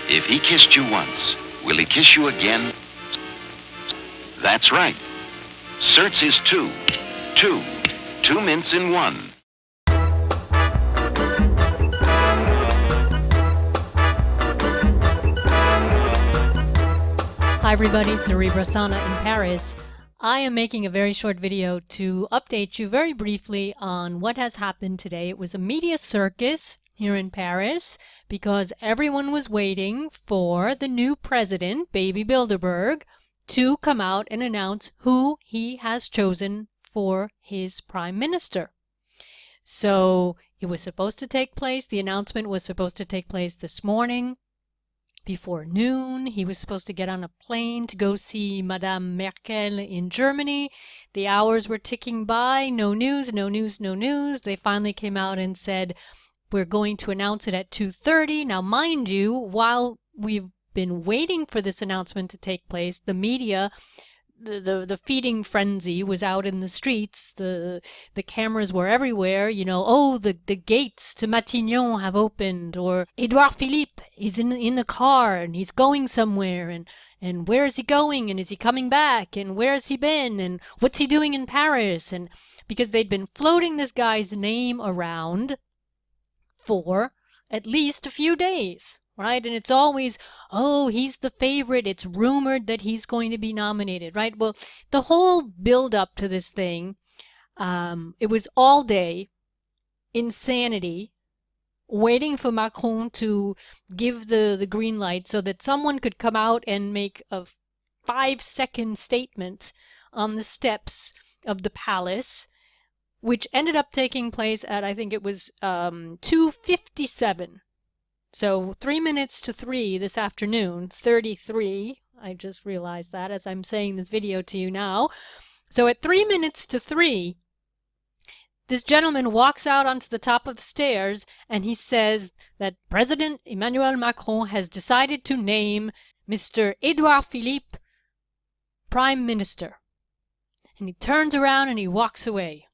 If he kissed you once, will he kiss you again? That's right. Certs is two. Two mints in one. Hi everybody, it's Cerebra Sana in Paris. I am making a very short video to update you very briefly on what has happened today. It was a media circus here in Paris because everyone was waiting for the new president, Baby Bilderberg, to come out and announce who he has chosen for his prime minister. So it was supposed to take place, the announcement was supposed to take place this morning. Before noon, he was supposed to get on a plane to go see Madame Merkel in Germany. The hours were ticking by, no news, no news, no news. They finally came out and said, we're going to announce it at 2:30. Now, mind you, while we've been waiting for this announcement to take place, the media, the feeding frenzy was out in the streets. The cameras were everywhere. You know, oh, the gates to Matignon have opened, or Edouard Philippe is in the car and he's going somewhere, and where is he going, and is he coming back, and where has he been, and what's he doing in Paris? And because they'd been floating this guy's name around for at least a few days. Right? And it's always, oh, he's the favorite. It's rumored that he's going to be nominated, right? Well, the whole build up to this thing, it was all day insanity, waiting for Macron to give the green light so that someone could come out and make a 5-second statement on the steps of the palace, which ended up taking place at, I think it was 2:57. So 3 minutes to 3 this afternoon, 33, I just realized that as I'm saying this video to you now. So at 3 minutes to 3, this gentleman walks out onto the top of the stairs and he says that President Emmanuel Macron has decided to name Mr. Edouard Philippe Prime Minister. And he turns around and he walks away.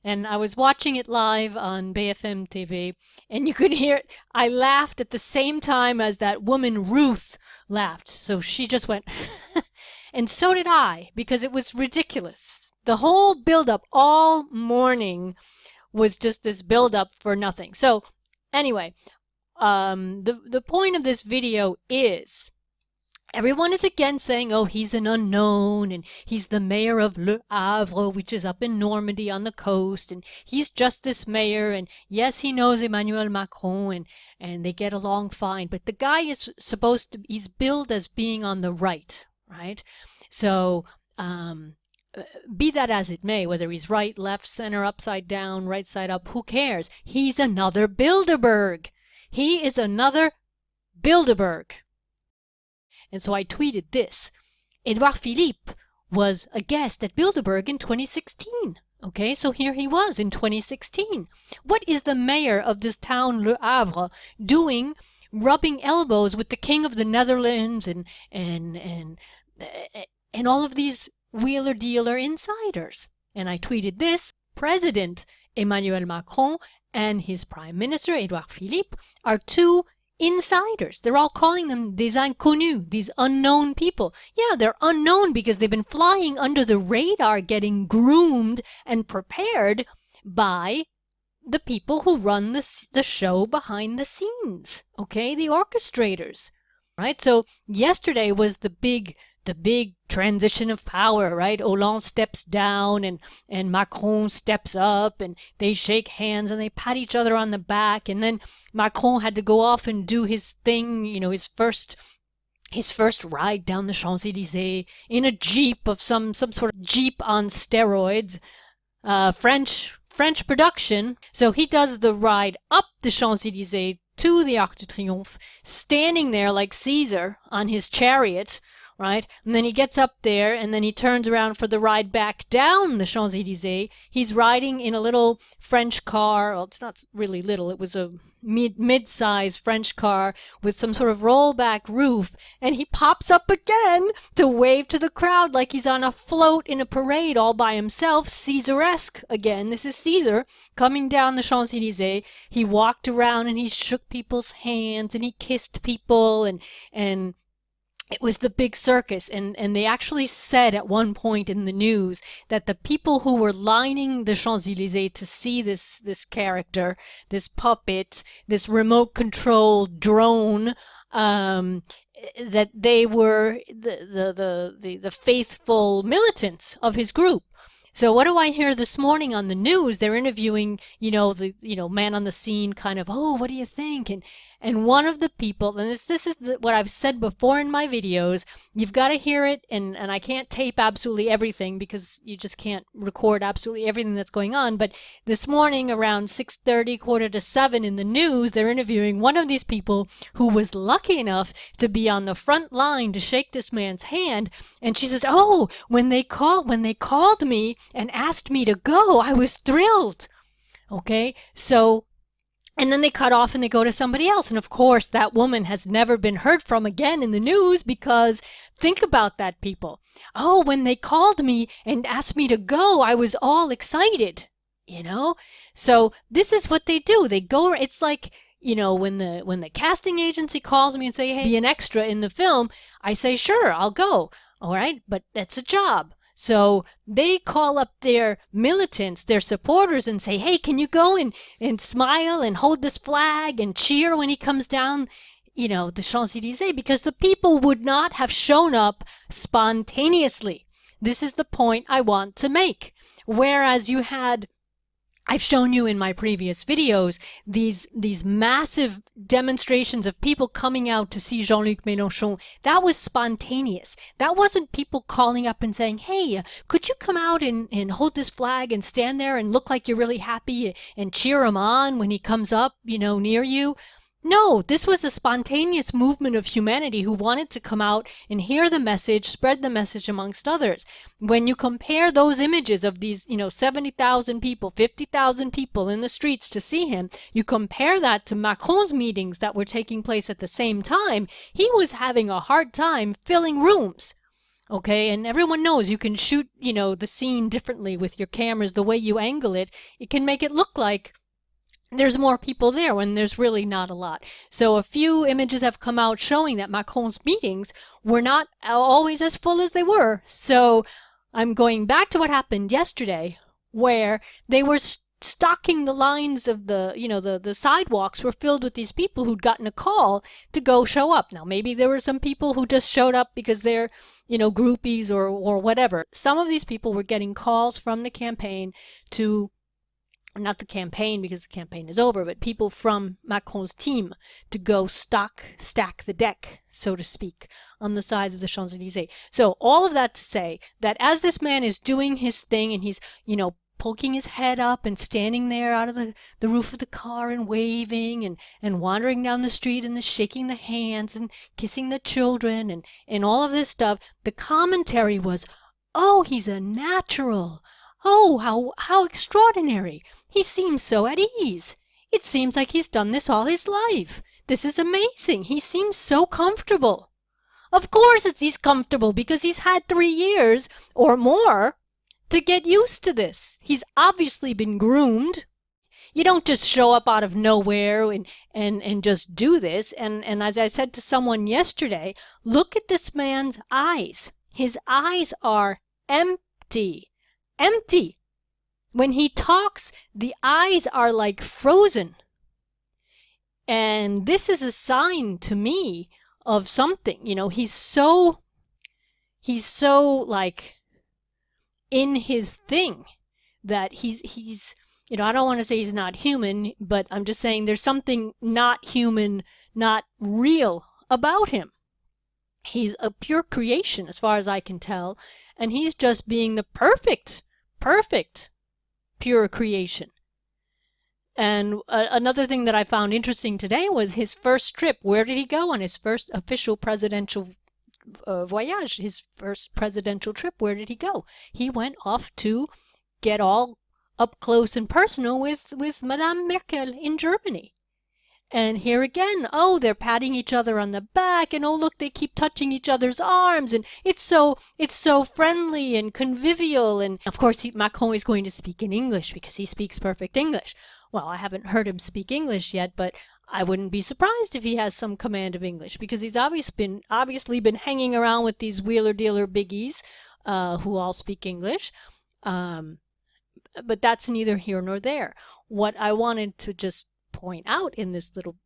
And I was watching it live on BFM TV, and you could hear, I laughed at the same time as that woman Ruth laughed. So she just went, and so did I, because it was ridiculous. The whole build-up all morning was just this build-up for nothing. So anyway, the point of this video is, everyone is again saying, oh, he's an unknown, and he's the mayor of Le Havre, which is up in Normandy on the coast, and he's just this mayor, and yes, he knows Emmanuel Macron, and they get along fine, but the guy is supposed to, he's billed as being on the right? So, be that as it may, whether he's right, left, center, upside down, right side up, who cares? He's another Bilderberg. He is another Bilderberg. And so I tweeted this. Edouard Philippe was a guest at Bilderberg in 2016. Okay, so here he was in 2016. What is the mayor of this town, Le Havre, doing, rubbing elbows with the king of the Netherlands and all of these wheeler-dealer insiders? And I tweeted this. President Emmanuel Macron and his prime minister, Edouard Philippe, are two insiders. They're all calling them des inconnus, these unknown people. Yeah, they're unknown because they've been flying under the radar, getting groomed and prepared by the people who run the show behind the scenes, okay, the orchestrators, right? So yesterday was the big transition of power, right? Hollande steps down and Macron steps up, and they shake hands and they pat each other on the back, and then Macron had to go off and do his thing, you know, his first ride down the Champs-Élysées in a jeep of some sort of jeep on steroids, French production. So he does the ride up the Champs-Élysées to the Arc de Triomphe, standing there like Caesar on his chariot, right? And then he gets up there, and then he turns around for the ride back down the Champs-Élysées. He's riding in a little French car. Well, it's not really little. It was a mid-size French car with some sort of rollback roof, and he pops up again to wave to the crowd like he's on a float in a parade all by himself, Caesar-esque again. This is Caesar coming down the Champs-Élysées. He walked around and he shook people's hands and he kissed people, and it was the big circus, and they actually said at one point in the news that the people who were lining the Champs-Élysées to see this character, this puppet, this remote-controlled drone, that they were the faithful militants of his group. So what do I hear this morning on the news? They're interviewing, the man on the scene, kind of, oh, what do you think? And one of the people, and this is what I've said before in my videos, you've got to hear it, and I can't tape absolutely everything because you just can't record absolutely everything that's going on. But this morning around 6:30, 6:45 in the news, they're interviewing one of these people who was lucky enough to be on the front line to shake this man's hand. And she says, oh, when they called me and asked me to go, I was thrilled. Okay, so, and then they cut off and they go to somebody else. And of course, that woman has never been heard from again in the news, because think about that, people. Oh, when they called me and asked me to go, I was all excited, So this is what they do. They go, it's like, when the casting agency calls me and say, hey, be an extra in the film, I say, sure, I'll go. All right, but that's a job. So they call up their militants, their supporters, and say, hey, can you go and smile and hold this flag and cheer when he comes down, the Champs-Élysées? Because the people would not have shown up spontaneously. This is the point I want to make. Whereas I've shown you in my previous videos these massive demonstrations of people coming out to see Jean-Luc Mélenchon. That was spontaneous. That wasn't people calling up and saying, hey, could you come out and hold this flag and stand there and look like you're really happy and cheer him on when he comes up, near you? No, this was a spontaneous movement of humanity who wanted to come out and hear the message, spread the message amongst others. When you compare those images of these, 70,000 people, 50,000 people in the streets to see him, you compare that to Macron's meetings that were taking place at the same time, he was having a hard time filling rooms. Okay, and everyone knows you can shoot, the scene differently with your cameras. The way you angle it, it can make it look like there's more people there when there's really not a lot. So a few images have come out showing that Macron's meetings were not always as full as they were. So I'm going back to what happened yesterday, where they were stocking the lines of the sidewalks were filled with these people who'd gotten a call to go show up. Now, maybe there were some people who just showed up because they're, groupies or whatever. Some of these people were getting calls from the campaign to, not the campaign because the campaign is over, but people from Macron's team to go stack the deck, so to speak, on the sides of the Champs-Élysées. So all of that to say that as this man is doing his thing and he's, poking his head up and standing there out of the roof of the car and waving and wandering down the street and shaking the hands and kissing the children and all of this stuff, the commentary was, oh, he's a natural. Oh, how extraordinary. He seems so at ease. It seems like he's done this all his life. This is amazing. He seems so comfortable. Of course he's comfortable because he's had 3 years or more to get used to this. He's obviously been groomed. You don't just show up out of nowhere and just do this. And as I said to someone yesterday, look at this man's eyes. His eyes are empty. Empty. When he talks, the eyes are like frozen. And this is a sign to me of something. He's so like in his thing that he's I don't want to say he's not human, but I'm just saying there's something not human, not real about him. He's a pure creation as far as I can tell, and he's just being the perfect pure creation. And another thing that I found interesting today was his first trip. Where did he go on his first official presidential voyage, his first presidential trip. Where did he go? He went off to get all up close and personal with Madame Merkel in Germany. And here again, oh, they're patting each other on the back, and oh, look, they keep touching each other's arms, and it's so friendly and convivial. And of course, Macron is going to speak in English because he speaks perfect English. Well, I haven't heard him speak English yet, but I wouldn't be surprised if he has some command of English, because he's obviously been hanging around with these wheeler-dealer biggies who all speak English. But that's neither here nor there. What I wanted to just point out in this little,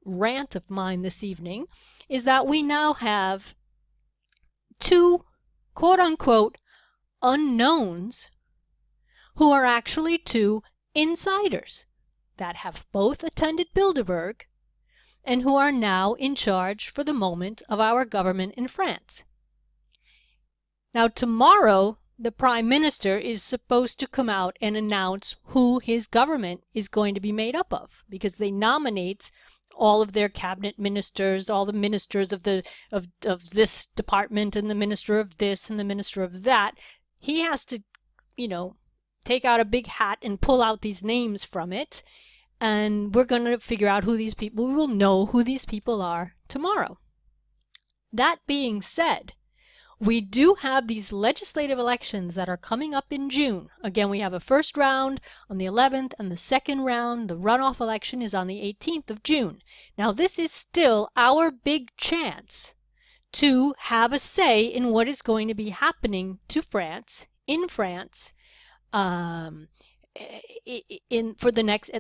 rant of mine this evening is that we now have two quote-unquote unknowns who are actually two insiders that have both attended Bilderberg and who are now in charge for the moment of our government in France. Now, tomorrow, the Prime Minister is supposed to come out and announce who his government is going to be made up of, because they nominate all of their cabinet ministers, all the ministers of this department, and the minister of this and the minister of that. He has to, take out a big hat and pull out these names from it, and we're going to figure out who these people, we will know who these people are tomorrow. That being said, we do have these legislative elections that are coming up in June. Again, we have a first round on the 11th, and the second round, the runoff election, is on the 18th of June. Now, this is still our big chance to have a say in what is going to be happening to France, in France, at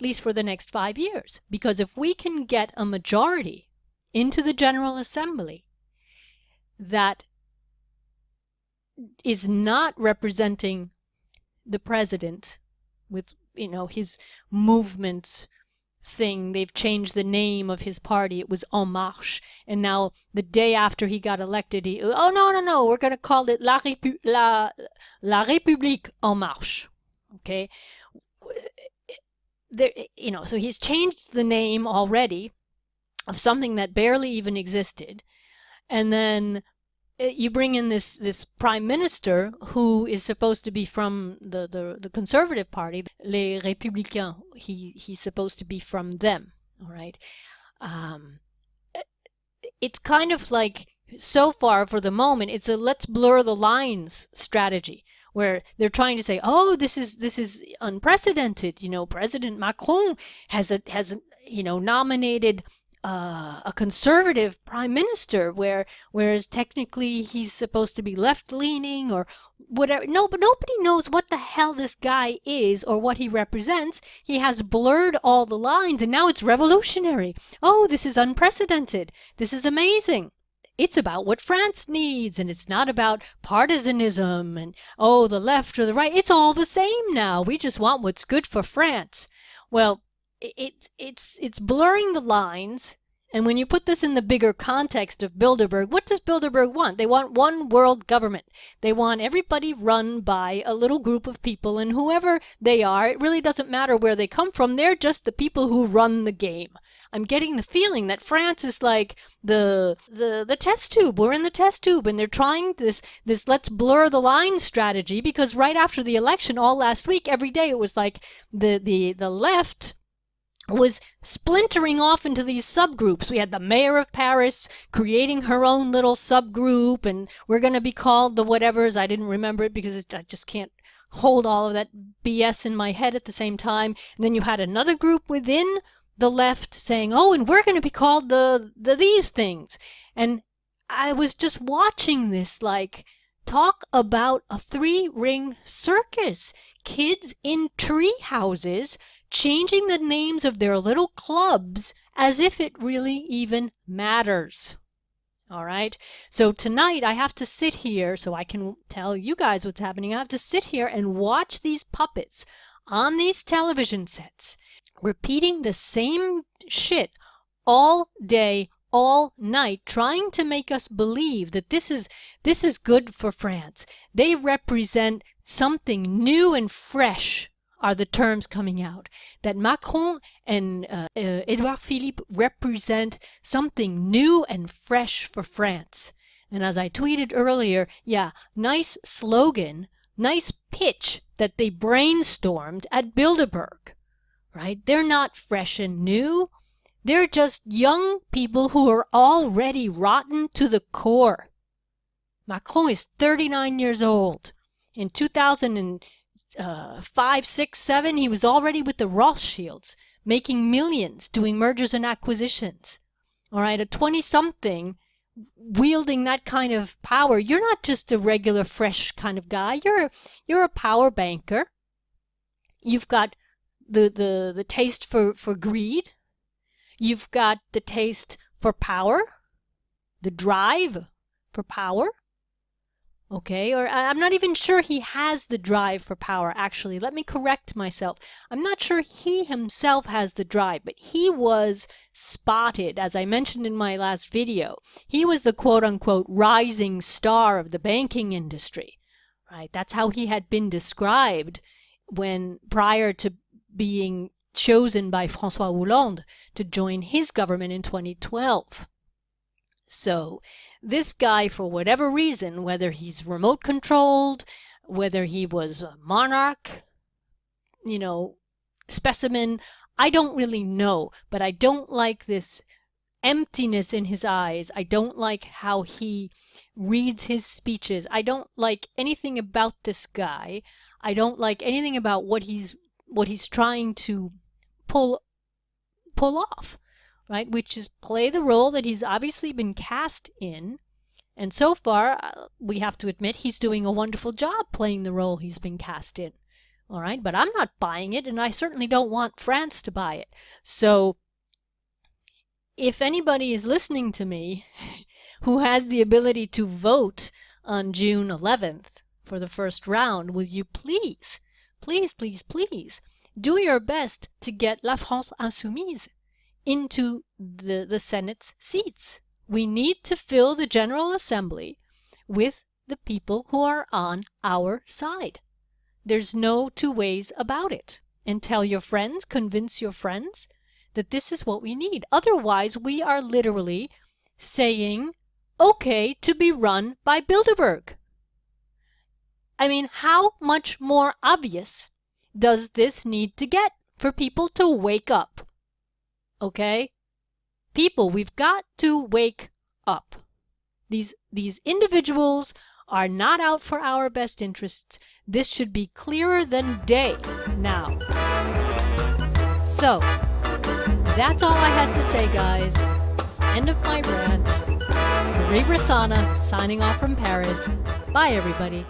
least for the next 5 years. Because if we can get a majority into the General Assembly that is not representing the president with, his movement thing. They've changed the name of his party. It was En Marche. And now the day after he got elected, no, we're going to call it La République En Marche. Okay? There, so he's changed the name already of something that barely even existed. And then you bring in this prime minister who is supposed to be from the conservative party, les Républicains. He's supposed to be from them, all right? It's kind of like, so far for the moment, it's a let's blur the lines strategy, where they're trying to say, oh, this is unprecedented. President Macron has nominated a conservative prime minister, whereas technically he's supposed to be left-leaning or whatever. No, but nobody knows what the hell this guy is or what he represents. He has blurred all the lines, and now it's revolutionary. Oh, this is unprecedented. This is amazing. It's about what France needs, and it's not about partisanism and, oh, the left or the right. It's all the same now. We just want what's good for France. Well, it's blurring the lines, and when you put this in the bigger context of Bilderberg, what does Bilderberg want? They want one world government. They want everybody run by a little group of people, and whoever they are, it really doesn't matter where they come from. They're just the people who run the game. I'm getting the feeling that France is like the test tube. We're in the test tube, and they're trying this let's blur the line strategy, because right after the election, all last week, every day it was like the left was splintering off into these subgroups. We had the mayor of Paris creating her own little subgroup, and we're going to be called the whatevers. I didn't remember it because I just can't hold all of that BS in my head at the same time. And then you had another group within the left saying, oh, and we're going to be called the these things. And I was just watching this, like, talk about a three-ring circus. Kids in tree houses changing the names of their little clubs as if it really even matters. All right? So tonight I have to sit here so I can tell you guys what's happening. I have to sit here and watch these puppets on these television sets repeating the same shit all day, all night, trying to make us believe that this is good for France. They represent something new and fresh, are the terms coming out. That Macron and Edouard Philippe represent something new and fresh for France. And as I tweeted earlier, yeah, nice slogan, nice pitch that they brainstormed at Bilderberg, right? They're not fresh and new. They're just young people who are already rotten to the core. Macron is 39 years old. In 2005, 6, 7, he was already with the Rothschilds, making millions, doing mergers and acquisitions. All right, a 20-something wielding that kind of power. You're not just a regular, fresh kind of guy. You're a power banker. You've got the taste for greed. You've got the taste for power, the drive for power. Okay, or I'm not even sure he has the drive for power, actually. Let me correct myself. I'm not sure he himself has the drive, but he was spotted, as I mentioned in my last video. He was the quote-unquote rising star of the banking industry, right? That's how he had been described when prior to being chosen by François Hollande to join his government in 2012. So this guy, for whatever reason, whether he's remote controlled, whether he was a monarch, specimen, I don't really know, but I don't like this emptiness in his eyes. I don't like how he reads his speeches. I don't like anything about this guy. I don't like anything about what he's trying to pull off. Right, which is play the role that he's obviously been cast in. And so far, we have to admit, he's doing a wonderful job playing the role he's been cast in. All right, but I'm not buying it, and I certainly don't want France to buy it. So if anybody is listening to me who has the ability to vote on June 11th for the first round, will you please, please, please, please do your best to get La France Insoumise into the Senate's seats. We need to fill the General Assembly with the people who are on our side. There's no two ways about it. And tell your friends, convince your friends that this is what we need. Otherwise, we are literally saying, okay, to be run by Bilderberg. I mean, how much more obvious does this need to get for people to wake up? Okay? People, we've got to wake up. These individuals are not out for our best interests. This should be clearer than day now. So, that's all I had to say, guys. End of my rant. Cerebra Sana, signing off from Paris. Bye, everybody.